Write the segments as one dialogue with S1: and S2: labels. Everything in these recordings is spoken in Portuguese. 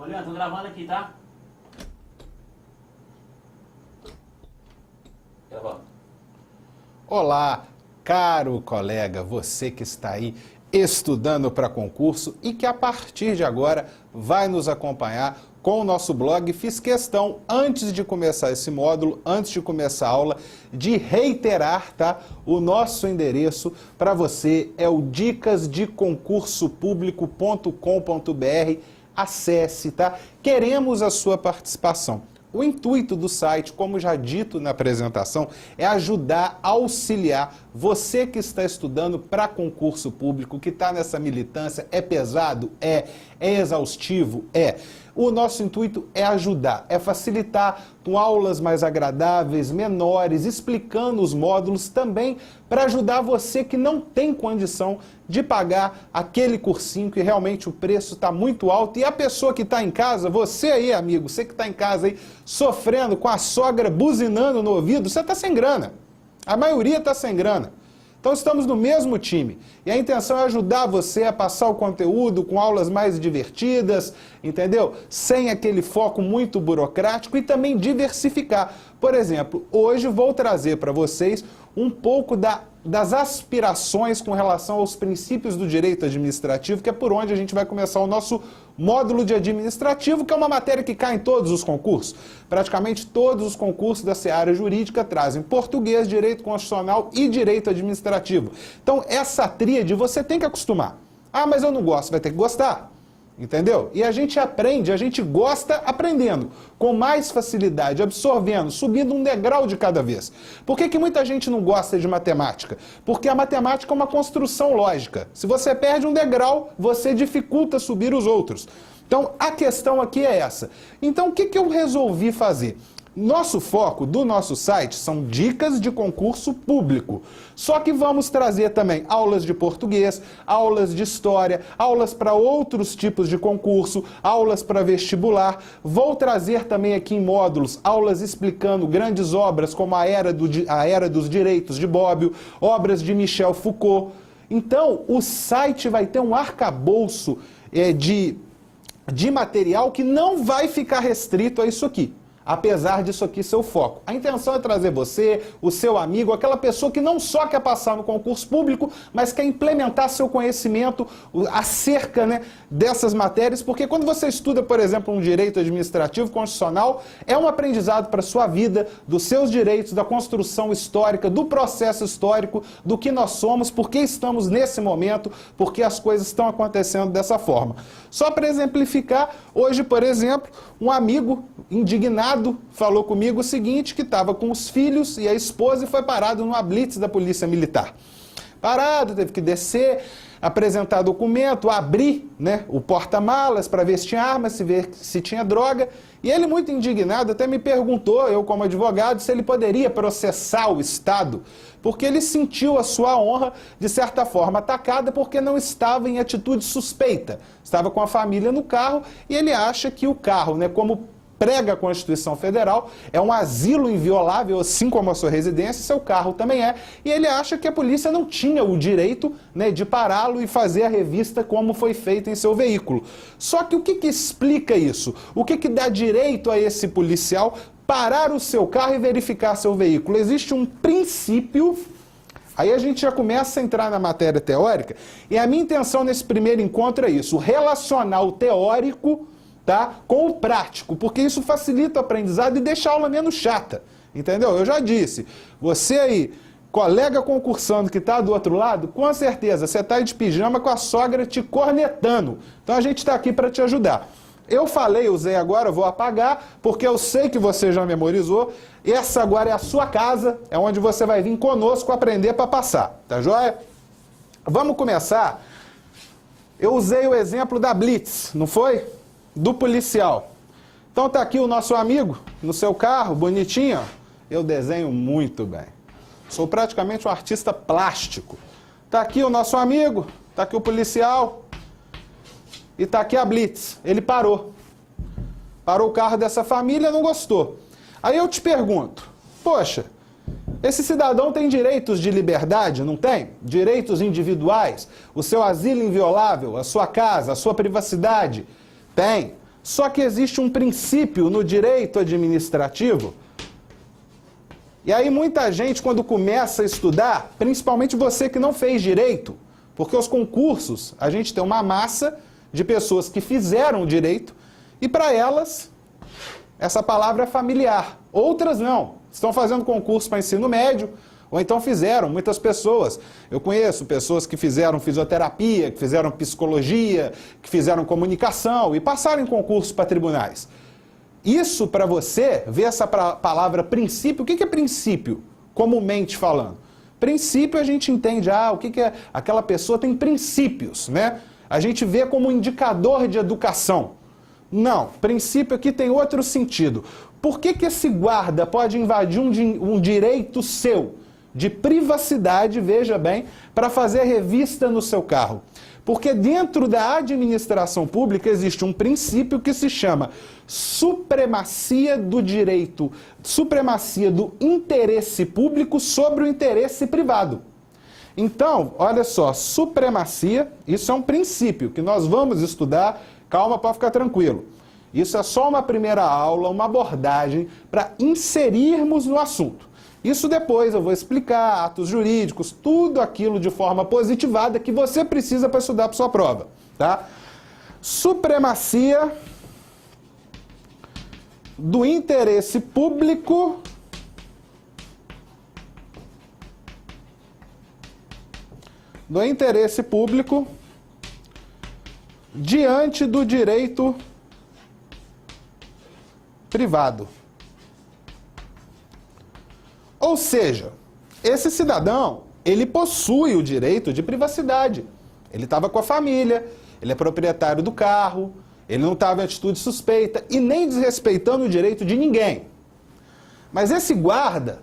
S1: Ô, Leandro, tô gravando aqui, tá? Gravando.
S2: Olá, caro colega, você que está aí estudando para concurso e que a partir de agora vai nos acompanhar com o nosso blog. Fiz questão, antes de começar esse módulo, antes de começar a aula, de reiterar, tá? O nosso endereço para você é o dicasdeconcursopublico.com.br. Acesse, tá? Queremos a sua participação. O intuito do site, como já dito na apresentação, é ajudar, auxiliar você que está estudando para concurso público, que está nessa militância. É pesado? É exaustivo? É. O nosso intuito é ajudar, é facilitar com aulas mais agradáveis, menores, explicando os módulos também para ajudar você que não tem condição de pagar aquele cursinho que realmente o preço está muito alto. E a pessoa que está em casa, você aí, amigo, você que está em casa aí sofrendo com a sogra buzinando no ouvido, você está sem grana. A maioria está sem grana. Então estamos no mesmo time e a intenção é ajudar você a passar o conteúdo com aulas mais divertidas, entendeu? Sem aquele foco muito burocrático e também diversificar. Por exemplo, hoje vou trazer para vocês um pouco das aspirações com relação aos princípios do direito administrativo, que é por onde a gente vai começar o nosso módulo de administrativo, que é uma matéria que cai em todos os concursos. Praticamente todos os concursos da seara jurídica trazem português, direito constitucional e direito administrativo. Então, essa tríade você tem que acostumar. Ah, mas eu não gosto, vai ter que gostar. Entendeu? E a gente aprende, a gente gosta aprendendo, com mais facilidade, absorvendo, subindo um degrau de cada vez. Por que muita gente não gosta de matemática? Porque a matemática é uma construção lógica. Se você perde um degrau, você dificulta subir os outros. Então, a questão aqui é essa. Então, o que eu resolvi fazer? Nosso foco do nosso site são dicas de concurso público. Só que vamos trazer também aulas de português, aulas de história, aulas para outros tipos de concurso, aulas para vestibular. Vou trazer também aqui em módulos aulas explicando grandes obras como a Era dos Direitos de Bobbio, obras de Michel Foucault. Então, o site vai ter um arcabouço de material que não vai ficar restrito a isso aqui. Apesar disso aqui ser o foco. A intenção é trazer você, o seu amigo, aquela pessoa que não só quer passar no concurso público, mas quer implementar seu conhecimento acerca, né, dessas matérias, porque quando você estuda, por exemplo, um direito administrativo constitucional, é um aprendizado para a sua vida, dos seus direitos, da construção histórica, do processo histórico, do que nós somos, por que estamos nesse momento, por que as coisas estão acontecendo dessa forma. Só para exemplificar, hoje, por exemplo, um amigo indignado falou comigo o seguinte, que estava com os filhos e a esposa e foi parado numa blitz da Polícia Militar. Parado, teve que descer, apresentar documento, abrir, né, o porta-malas para ver se tinha arma, se tinha droga. E ele, muito indignado, até me perguntou, eu como advogado, se ele poderia processar o Estado, porque ele sentiu a sua honra, de certa forma, atacada, porque não estava em atitude suspeita. Estava com a família no carro e ele acha que o carro, né, como prega a Constituição Federal, é um asilo inviolável, assim como a sua residência, seu carro também é, e ele acha que a polícia não tinha o direito, né, de pará-lo e fazer a revista como foi feito em seu veículo. Só que o que explica isso? O que dá direito a esse policial parar o seu carro e verificar seu veículo? Existe um princípio. Aí a gente já começa a entrar na matéria teórica, e a minha intenção nesse primeiro encontro é isso, relacionar o teórico, tá, com o prático, porque isso facilita o aprendizado e deixa a aula menos chata, entendeu? Eu já disse, você aí, colega concursando que está do outro lado, com certeza, você está de pijama com a sogra te cornetando, então a gente está aqui para te ajudar. Eu falei, usei agora, vou apagar, porque eu sei que você já memorizou, essa agora é a sua casa, é onde você vai vir conosco aprender para passar, tá joia? Vamos começar. Eu usei o exemplo da blitz, não foi? Do policial. Então tá aqui o nosso amigo, no seu carro, bonitinho, ó. Eu desenho muito bem. Sou praticamente um artista plástico. Tá aqui o nosso amigo, tá aqui o policial e tá aqui a blitz. Ele parou. Parou o carro dessa família, não gostou. Aí eu te pergunto, poxa, esse cidadão tem direitos de liberdade, não tem? Direitos individuais? O seu asilo inviolável, a sua casa, a sua privacidade? Tem. Só que existe um princípio no direito administrativo. E aí muita gente, quando começa a estudar, principalmente você que não fez direito, porque os concursos, a gente tem uma massa de pessoas que fizeram direito e para elas essa palavra é familiar. Outras não. Estão fazendo concurso para ensino médio, ou então fizeram, muitas pessoas. Eu conheço pessoas que fizeram fisioterapia, que fizeram psicologia, que fizeram comunicação e passaram em concurso para tribunais. Isso para você, ver essa palavra princípio, o que é princípio, comumente falando? Princípio a gente entende, o que é aquela pessoa tem princípios, né? A gente vê como indicador de educação. Não, princípio aqui tem outro sentido. Por que esse guarda pode invadir um direito seu de privacidade, veja bem, para fazer revista no seu carro? Porque dentro da administração pública existe um princípio que se chama supremacia do direito, supremacia do interesse público sobre o interesse privado. Então, olha só, supremacia, isso é um princípio que nós vamos estudar, calma, pode ficar tranquilo. Isso é só uma primeira aula, uma abordagem para inserirmos no assunto. Isso depois eu vou explicar, atos jurídicos, tudo aquilo de forma positivada que você precisa para estudar para sua prova, tá? Supremacia do interesse público diante do direito privado. Ou seja, esse cidadão, ele possui o direito de privacidade. Ele estava com a família, ele é proprietário do carro, ele não estava em atitude suspeita e nem desrespeitando o direito de ninguém. Mas esse guarda,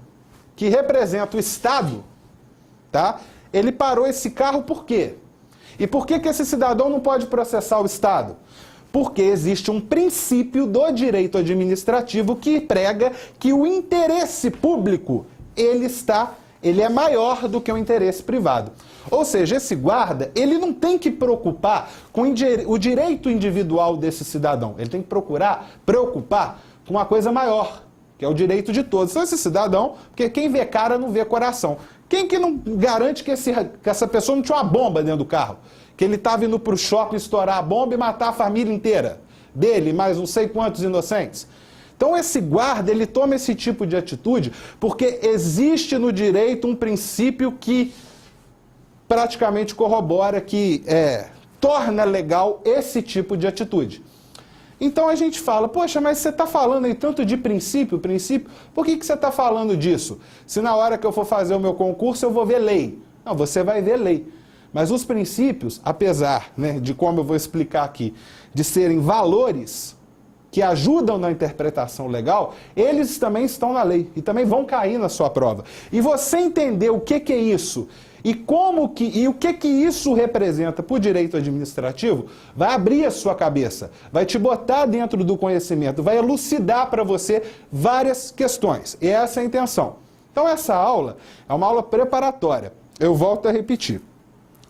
S2: que representa o Estado, tá? Ele parou esse carro por quê? E por que esse cidadão não pode processar o Estado? Porque existe um princípio do direito administrativo que prega que o interesse público, ele é maior do que o interesse privado. Ou seja, esse guarda, ele não tem que preocupar com o direito individual desse cidadão. Ele tem que preocupar com uma coisa maior, que é o direito de todos. Então esse cidadão, porque quem vê cara não vê coração. Quem que não garante que essa pessoa não tinha uma bomba dentro do carro? Que ele estava indo para o shopping estourar a bomba e matar a família inteira dele, mais não sei quantos inocentes. Então esse guarda, ele toma esse tipo de atitude porque existe no direito um princípio que praticamente corrobora, que torna legal esse tipo de atitude. Então a gente fala, poxa, mas você está falando aí tanto de princípio, por que você está falando disso? Se na hora que eu for fazer o meu concurso eu vou ver lei. Não, você vai ver lei. Mas os princípios, apesar, né, de como eu vou explicar aqui, de serem valores que ajudam na interpretação legal, eles também estão na lei e também vão cair na sua prova. E você entender o que é isso e o que isso representa para o direito administrativo, vai abrir a sua cabeça, vai te botar dentro do conhecimento, vai elucidar para você várias questões. E essa é a intenção. Então essa aula é uma aula preparatória. Eu volto a repetir.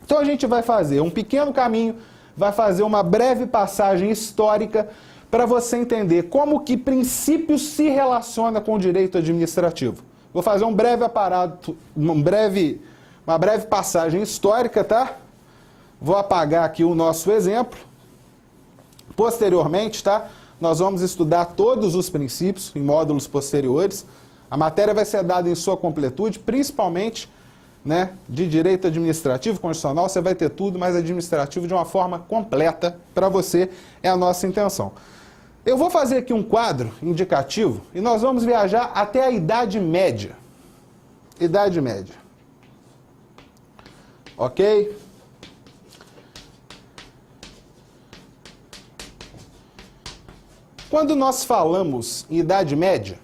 S2: Então a gente vai fazer um pequeno caminho, vai fazer uma breve passagem histórica para você entender como que princípio se relaciona com o direito administrativo. Vou fazer um breve aparato, uma breve passagem histórica, tá? Vou apagar aqui o nosso exemplo. Posteriormente, tá? Nós vamos estudar todos os princípios em módulos posteriores. A matéria vai ser dada em sua completude, principalmente, né, de direito administrativo, constitucional, você vai ter tudo, mas administrativo de uma forma completa para você, é a nossa intenção. Eu vou fazer aqui um quadro indicativo e nós vamos viajar até a Idade Média. Idade Média. Ok? Quando nós falamos em Idade Média,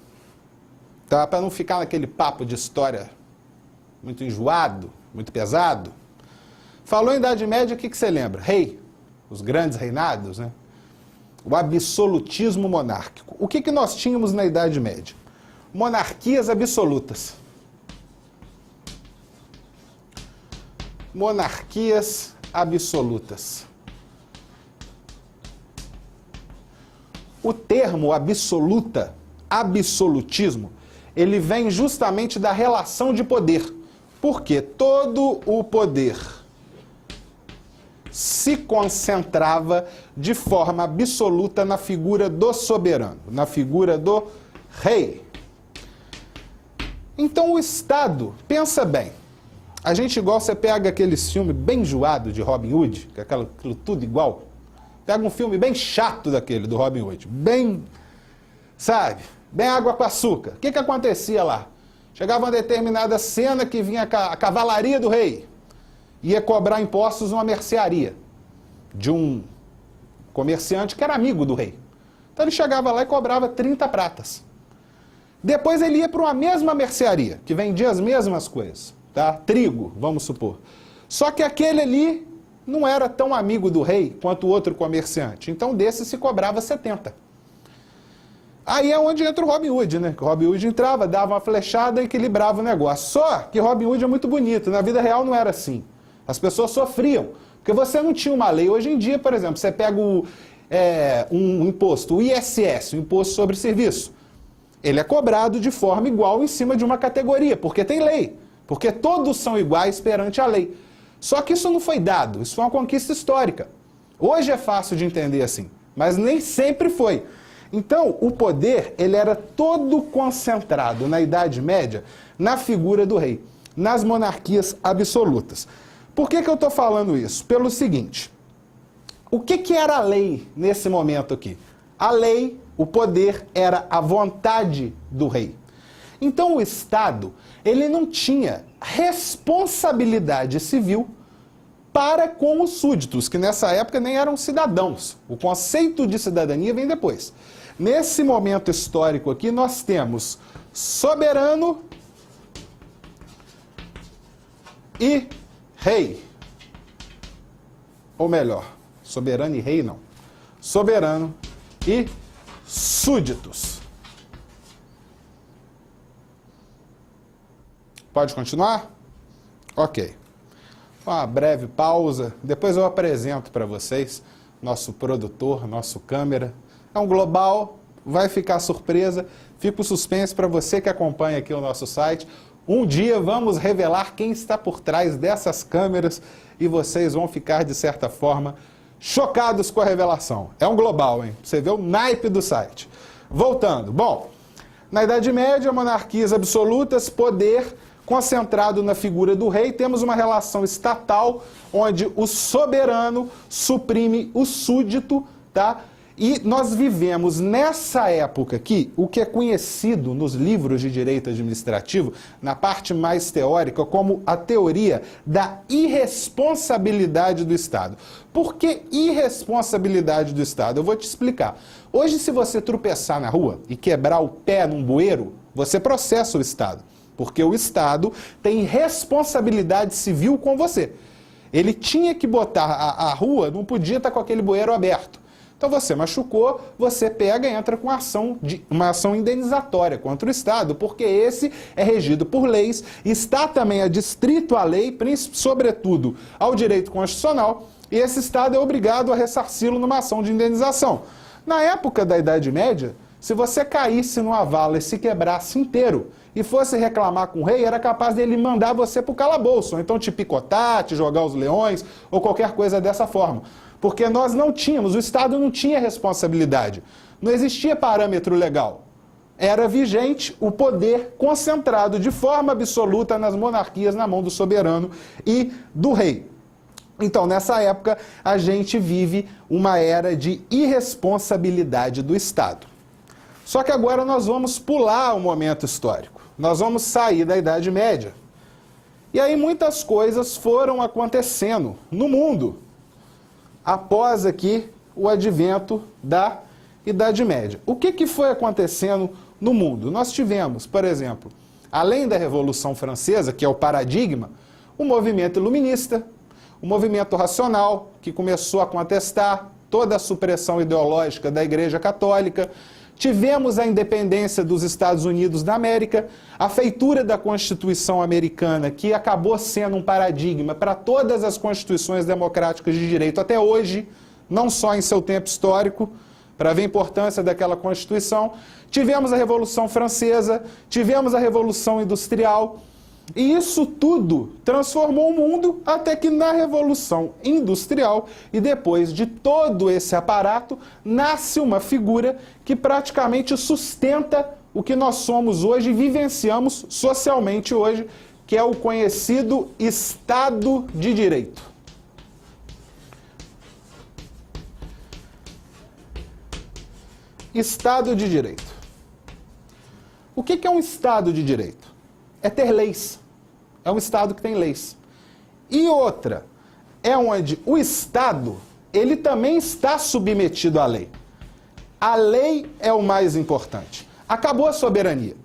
S2: tá, para não ficar naquele papo de história muito enjoado, muito pesado, falou em Idade Média, o que você lembra? Rei, os grandes reinados, né? O absolutismo monárquico. O que nós tínhamos na Idade Média? Monarquias absolutas. Monarquias absolutas. o termo absoluta, absolutismo, ele vem justamente da relação de poder, porque todo o poder se concentrava de forma absoluta na figura do soberano, na figura do rei. Então o Estado, pensa bem, a gente igual você pega aqueles filmes bem enjoado de Robin Hood, que é aquilo tudo igual, pega um filme bem chato daquele do Robin Hood, bem, sabe, bem água com açúcar. O que acontecia lá? Chegava uma determinada cena que vinha a cavalaria do rei, ia cobrar impostos numa mercearia de um comerciante que era amigo do rei. Então ele chegava lá e cobrava 30 pratas. Depois ele ia para uma mesma mercearia, que vendia as mesmas coisas, tá? Trigo, vamos supor. Só que aquele ali não era tão amigo do rei quanto o outro comerciante. Então desse se cobrava 70. Aí é onde entra o Robin Hood, né? O Robin Hood entrava, dava uma flechada e equilibrava o negócio. Só que Robin Hood é muito bonito, na vida real não era assim. As pessoas sofriam, porque você não tinha uma lei. Hoje em dia, por exemplo, você pega um imposto, o ISS, o Imposto sobre Serviço. Ele é cobrado de forma igual em cima de uma categoria, porque tem lei, porque todos são iguais perante a lei. Só que isso não foi dado, isso foi uma conquista histórica. Hoje é fácil de entender assim, mas nem sempre foi. Então, o poder, ele era todo concentrado na Idade Média, na figura do rei, nas monarquias absolutas. Por que eu estou falando isso? Pelo seguinte, o que era a lei nesse momento aqui? A lei, o poder, era a vontade do rei. Então, o Estado, ele não tinha responsabilidade civil para com os súditos, que nessa época nem eram cidadãos. O conceito de cidadania vem depois. Nesse momento histórico aqui, nós temos soberano e rei. Ou melhor, soberano e rei não. Soberano e súditos. Pode continuar? Ok. Uma breve pausa, depois eu apresento para vocês nosso produtor, nosso câmera. É um global, vai ficar surpresa, fica o suspense para você que acompanha aqui o nosso site. Um dia vamos revelar quem está por trás dessas câmeras e vocês vão ficar, de certa forma, chocados com a revelação. É um global, hein? Você vê o naipe do site. Voltando. Bom, na Idade Média, monarquias absolutas, poder concentrado na figura do rei, temos uma relação estatal onde o soberano suprime o súdito, tá? E nós vivemos nessa época aqui o que é conhecido nos livros de direito administrativo, na parte mais teórica, como a teoria da irresponsabilidade do Estado. Por que irresponsabilidade do Estado? Eu vou te explicar. Hoje, se você tropeçar na rua e quebrar o pé num bueiro, você processa o Estado, porque o Estado tem responsabilidade civil com você. Ele tinha que botar a rua, não podia estar com aquele bueiro aberto. Então você machucou, você pega e entra com uma ação indenizatória contra o Estado, porque esse é regido por leis, está também adstrito à lei, sobretudo ao direito constitucional, e esse Estado é obrigado a ressarci-lo numa ação de indenização. Na época da Idade Média, se você caísse numa vala e se quebrasse inteiro e fosse reclamar com o rei, era capaz dele mandar você para o calabouço, ou então te picotar, te jogar os leões, ou qualquer coisa dessa forma. Porque nós não tínhamos, o Estado não tinha responsabilidade. Não existia parâmetro legal. Era vigente o poder concentrado de forma absoluta nas monarquias na mão do soberano e do rei. Então, nessa época, a gente vive uma era de irresponsabilidade do Estado. Só que agora nós vamos pular o momento histórico. Nós vamos sair da Idade Média. E aí muitas coisas foram acontecendo no mundo após aqui o advento da Idade Média. O que foi acontecendo no mundo? Nós tivemos, por exemplo, além da Revolução Francesa, que é o paradigma, o movimento iluminista, o movimento racional, que começou a contestar toda a supressão ideológica da Igreja Católica. Tivemos a independência dos Estados Unidos da América, a feitura da Constituição Americana, que acabou sendo um paradigma para todas as constituições democráticas de direito até hoje, não só em seu tempo histórico, para ver a importância daquela Constituição. Tivemos a Revolução Francesa, tivemos a Revolução Industrial, e isso tudo transformou o mundo até que na Revolução Industrial e depois de todo esse aparato, nasce uma figura que praticamente sustenta o que nós somos hoje e vivenciamos socialmente hoje, que é o conhecido Estado de Direito. Estado de Direito. O que é um Estado de Direito? É ter leis. É um Estado que tem leis. E outra, é onde o Estado, ele também está submetido à lei. A lei é o mais importante. Acabou a soberania.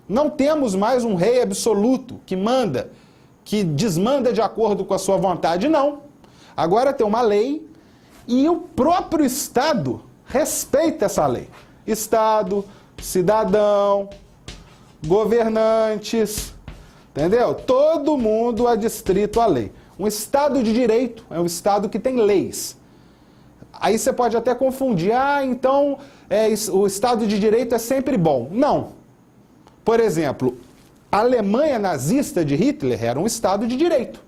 S2: Não temos mais um rei absoluto que manda, que desmanda de acordo com a sua vontade, não. Agora tem uma lei e o próprio Estado respeita essa lei. Estado, cidadão, governantes, entendeu? Todo mundo adstrito à lei. Um Estado de Direito é um Estado que tem leis. Aí você pode até confundir, então o Estado de Direito é sempre bom. Não. Por exemplo, a Alemanha nazista de Hitler era um Estado de Direito.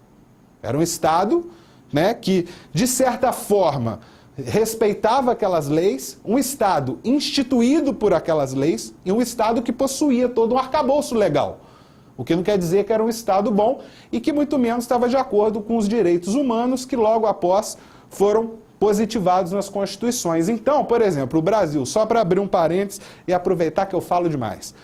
S2: Era um Estado, né, que, de certa forma, respeitava aquelas leis, um Estado instituído por aquelas leis e um Estado que possuía todo um arcabouço legal. O que não quer dizer que era um Estado bom e que muito menos estava de acordo com os direitos humanos que logo após foram positivados nas constituições. Então, por exemplo, o Brasil, só para abrir um parênteses e aproveitar que eu falo demais,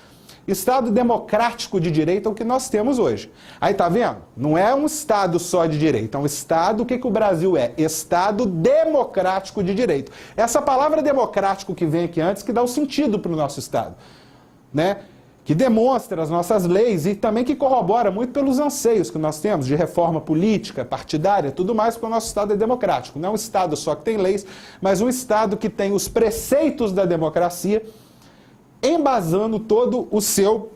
S2: Estado democrático de direito é o que nós temos hoje. Aí tá vendo? Não é um Estado só de direito, é um Estado, o que o Brasil é? Estado democrático de direito. Essa palavra democrático que vem aqui antes que dá o sentido para o nosso Estado, né? Que demonstra as nossas leis e também que corrobora muito pelos anseios que nós temos de reforma política, partidária, tudo mais, porque o nosso Estado é democrático. Não é um Estado só que tem leis, mas um Estado que tem os preceitos da democracia embasando todo o seu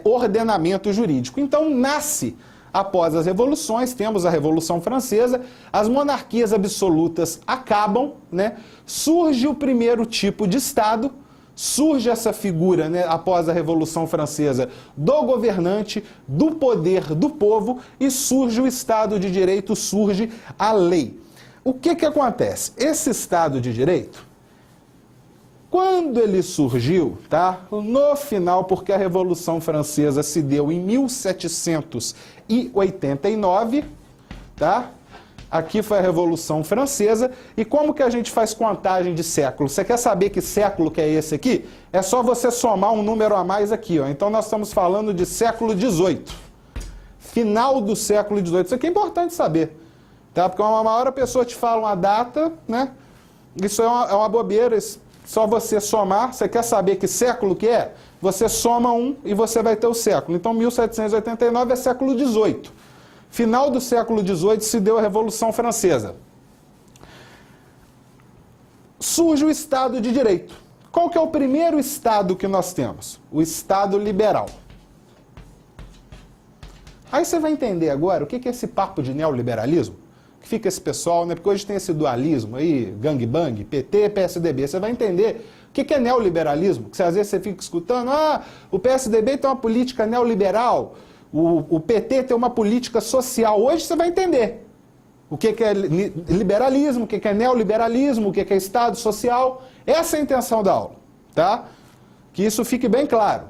S2: ordenamento jurídico. Então, nasce, após as revoluções, temos a Revolução Francesa, as monarquias absolutas acabam, né? Surge o primeiro tipo de Estado, surge essa figura, né, após a Revolução Francesa, do governante, do poder do povo, e surge o Estado de Direito, surge a lei. O que acontece? Esse Estado de Direito, quando ele surgiu, tá? No final, porque a Revolução Francesa se deu em 1789, tá? Aqui foi a Revolução Francesa. E como que a gente faz contagem de século? Você quer saber que século que é esse aqui? É só você somar um número a mais aqui, ó. Então nós estamos falando de século XVIII. Final do século XVIII. Isso aqui é importante saber, tá? Porque uma hora a pessoa te fala uma data, né? Isso é uma bobeira. Só você somar, você quer saber que século que é? Você soma um e você vai ter o século. Então, 1789 é século XVIII. Final do século XVIII se deu a Revolução Francesa. Surge o Estado de Direito. Qual que é o primeiro Estado que nós temos? O Estado liberal. Aí você vai entender agora o que é esse papo de neoliberalismo. Que fica esse pessoal, né? Porque hoje tem esse dualismo aí, gangbang, PT, PSDB. Você vai entender o que é neoliberalismo, que às vezes você fica escutando, o PSDB tem uma política neoliberal, o PT tem uma política social. Hoje você vai entender o que é liberalismo, o que é neoliberalismo, o que é Estado social. Essa é a intenção da aula, tá? Que isso fique bem claro.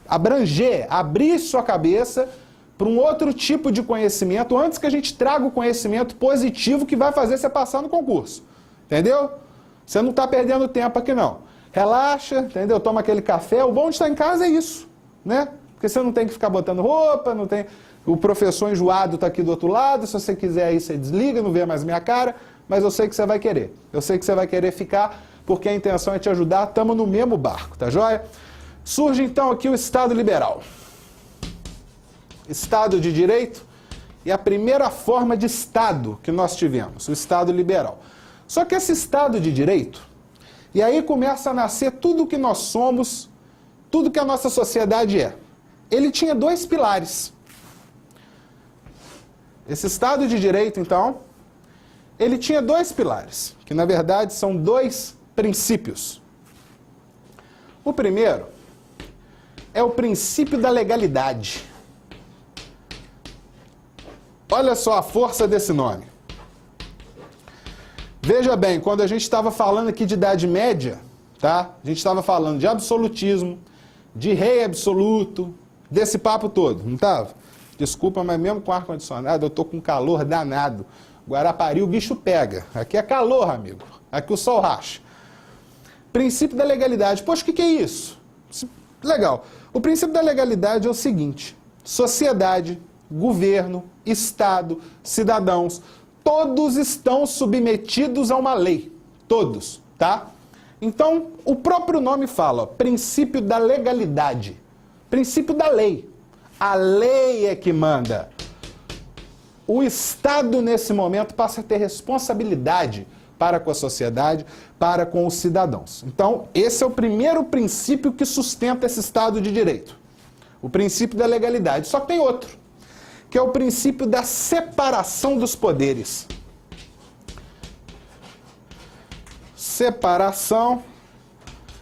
S2: Abranger, abrir sua cabeça para um outro tipo de conhecimento, antes que a gente traga o conhecimento positivo que vai fazer você passar no concurso. Entendeu? Você não está perdendo tempo aqui, não. Relaxa, entendeu? Toma aquele café. O bom de estar em casa é isso, né? Porque você não tem que ficar botando roupa, não tem... O professor enjoado está aqui do outro lado, se você quiser aí, você desliga, não vê mais minha cara, mas eu sei que você vai querer. Eu sei que você vai querer ficar, porque a intenção é te ajudar, estamos no mesmo barco, tá joia? Surge então aqui o Estado liberal. Estado de Direito e a primeira forma de Estado que nós tivemos, o Estado liberal. Só que esse Estado de Direito, e aí começa a nascer tudo que nós somos, tudo que a nossa sociedade é. Ele tinha dois pilares. Esse Estado de Direito, então, ele tinha dois pilares, que na verdade são dois princípios. O primeiro é o princípio da legalidade. Olha só a força desse nome. Veja bem, quando a gente estava falando aqui de Idade Média, tá? A gente estava falando de absolutismo, de rei absoluto, desse papo todo, não estava? Desculpa, mas mesmo com ar-condicionado eu tô com calor danado. Guarapari o bicho pega. Aqui é calor, amigo. Aqui o sol racha. Princípio da legalidade. Poxa, o que é isso? Legal. O princípio da legalidade é o seguinte: sociedade, governo, Estado, cidadãos, todos estão submetidos a uma lei. Todos, tá? Então, o próprio nome fala, ó, princípio da legalidade. Princípio da lei. A lei é que manda. O Estado, nesse momento, passa a ter responsabilidade para com a sociedade, para com os cidadãos. Então, esse é o primeiro princípio que sustenta esse Estado de Direito. O princípio da legalidade. Só que tem outro, que é o princípio da separação dos poderes. Separação.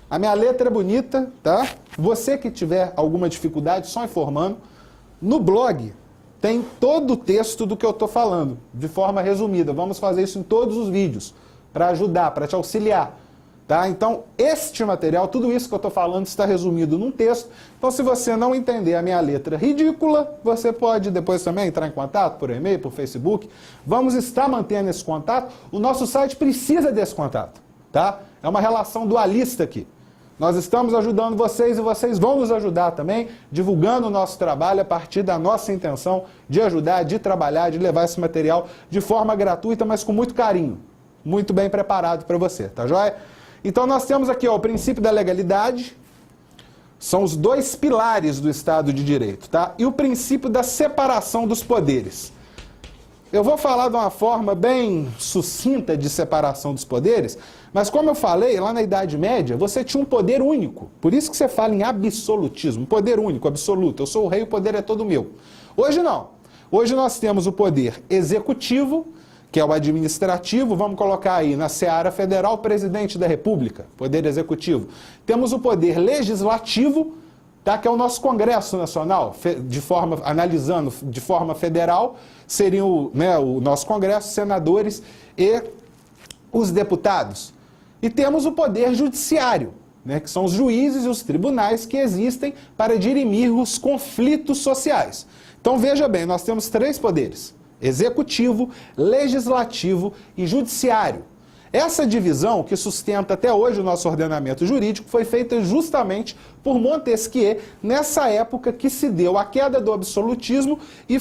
S2: A minha letra é bonita, tá? Você que tiver alguma dificuldade, só informando, no blog tem todo o texto do que eu estou falando, de forma resumida. Vamos fazer isso em todos os vídeos, para ajudar, para te auxiliar. Tá? Então, este material, tudo isso que eu estou falando está resumido num texto. Então, se você não entender a minha letra ridícula, você pode depois também entrar em contato por e-mail, por Facebook. Vamos estar mantendo esse contato. O nosso site precisa desse contato. Tá? É uma relação dualista aqui. Nós estamos ajudando vocês e vocês vão nos ajudar também, divulgando o nosso trabalho a partir da nossa intenção de ajudar, de trabalhar, de levar esse material de forma gratuita, mas com muito carinho. Muito bem preparado para você, tá joia? Então nós temos aqui ó, o princípio da legalidade, são os dois pilares do Estado de Direito, tá? E o princípio da separação dos poderes. Eu vou falar de uma forma bem sucinta de separação dos poderes, mas como eu falei, lá na Idade Média, você tinha um poder único. Por isso que você fala em absolutismo, poder único, absoluto. Eu sou o rei, o poder é todo meu. Hoje não. Hoje nós temos o poder executivo, que é o administrativo, vamos colocar aí na seara federal, o presidente da República, poder executivo. Temos o poder legislativo, tá, que é o nosso Congresso Nacional, analisando de forma federal, seriam o nosso Congresso, senadores e os deputados. E temos o poder judiciário, né, que são os juízes e os tribunais que existem para dirimir os conflitos sociais. Então veja bem, nós temos três poderes: executivo, legislativo e judiciário. Essa divisão, que sustenta até hoje o nosso ordenamento jurídico, foi feita justamente por Montesquieu, nessa época que se deu a queda do absolutismo e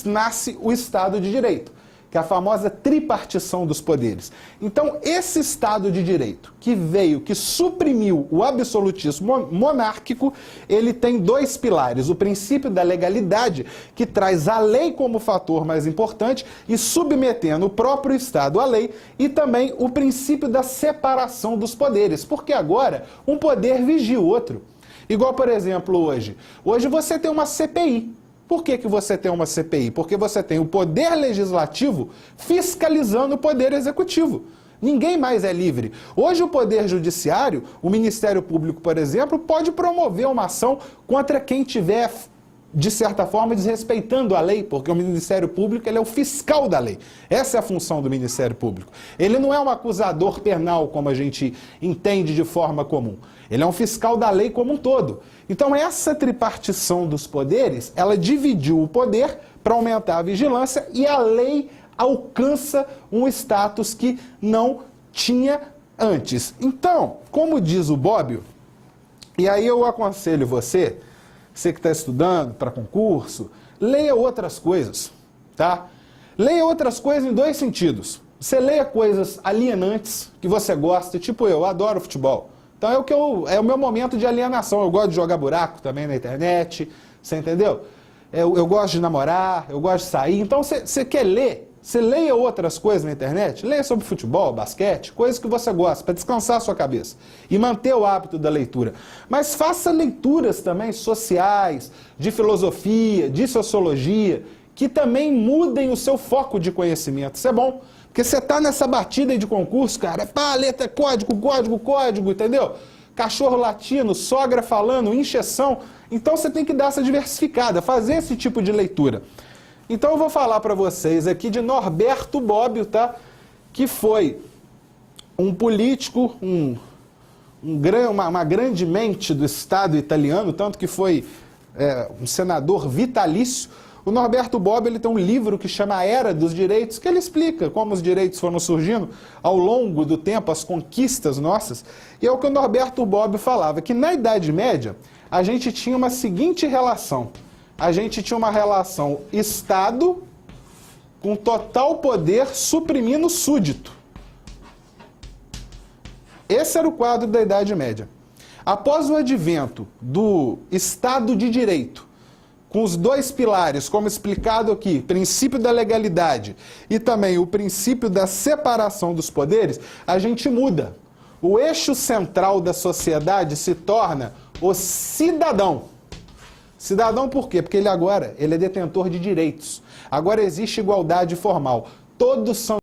S2: nasce o Estado de Direito, que é a famosa tripartição dos poderes. Então, esse Estado de Direito que suprimiu o absolutismo monárquico, ele tem dois pilares: o princípio da legalidade, que traz a lei como fator mais importante e submetendo o próprio Estado à lei, e também o princípio da separação dos poderes, porque agora um poder vigia o outro. Igual, por exemplo, hoje. Hoje você tem uma CPI. Por que você tem uma CPI? Porque você tem o poder legislativo fiscalizando o poder executivo. Ninguém mais é livre. Hoje o poder judiciário, o Ministério Público, por exemplo, pode promover uma ação contra quem tiver, de certa forma, desrespeitando a lei, porque o Ministério Público ele é o fiscal da lei. Essa é a função do Ministério Público. Ele não é um acusador penal, como a gente entende de forma comum. Ele é um fiscal da lei como um todo. Então essa tripartição dos poderes, ela dividiu o poder para aumentar a vigilância e a lei alcança um status que não tinha antes. Então, como diz o Bobbio, e aí eu aconselho você que está estudando para concurso, leia outras coisas, tá? Leia outras coisas em dois sentidos. Você leia coisas alienantes que você gosta, tipo eu adoro futebol. Então é o meu momento de alienação. Eu gosto de jogar buraco também na internet, você entendeu? Eu gosto de namorar, eu gosto de sair. Então você quer ler, você leia outras coisas na internet, leia sobre futebol, basquete, coisas que você gosta, para descansar a sua cabeça e manter o hábito da leitura. Mas faça leituras também sociais, de filosofia, de sociologia, que também mudem o seu foco de conhecimento. Isso é bom, porque você está nessa batida aí de concurso, cara, pá, letra, código, código, código, entendeu? Cachorro latino, sogra falando, encheção. Então você tem que dar essa diversificada, fazer esse tipo de leitura. Então eu vou falar para vocês aqui de Norberto Bobbio, tá? Que foi um político, uma grande mente do Estado italiano, tanto que foi um senador vitalício. O Norberto Bobbio, ele tem um livro que chama A Era dos Direitos, que ele explica como os direitos foram surgindo ao longo do tempo, as conquistas nossas. E é o que o Norberto Bobbio falava, que na Idade Média a gente tinha uma seguinte relação. A gente tinha uma relação Estado com total poder suprimindo o súdito. Esse era o quadro da Idade Média. Após o advento do Estado de Direito, com os dois pilares, como explicado aqui, princípio da legalidade e também o princípio da separação dos poderes, a gente muda. O eixo central da sociedade se torna o cidadão. Cidadão por quê? Porque ele é detentor de direitos. Agora existe igualdade formal. Todos são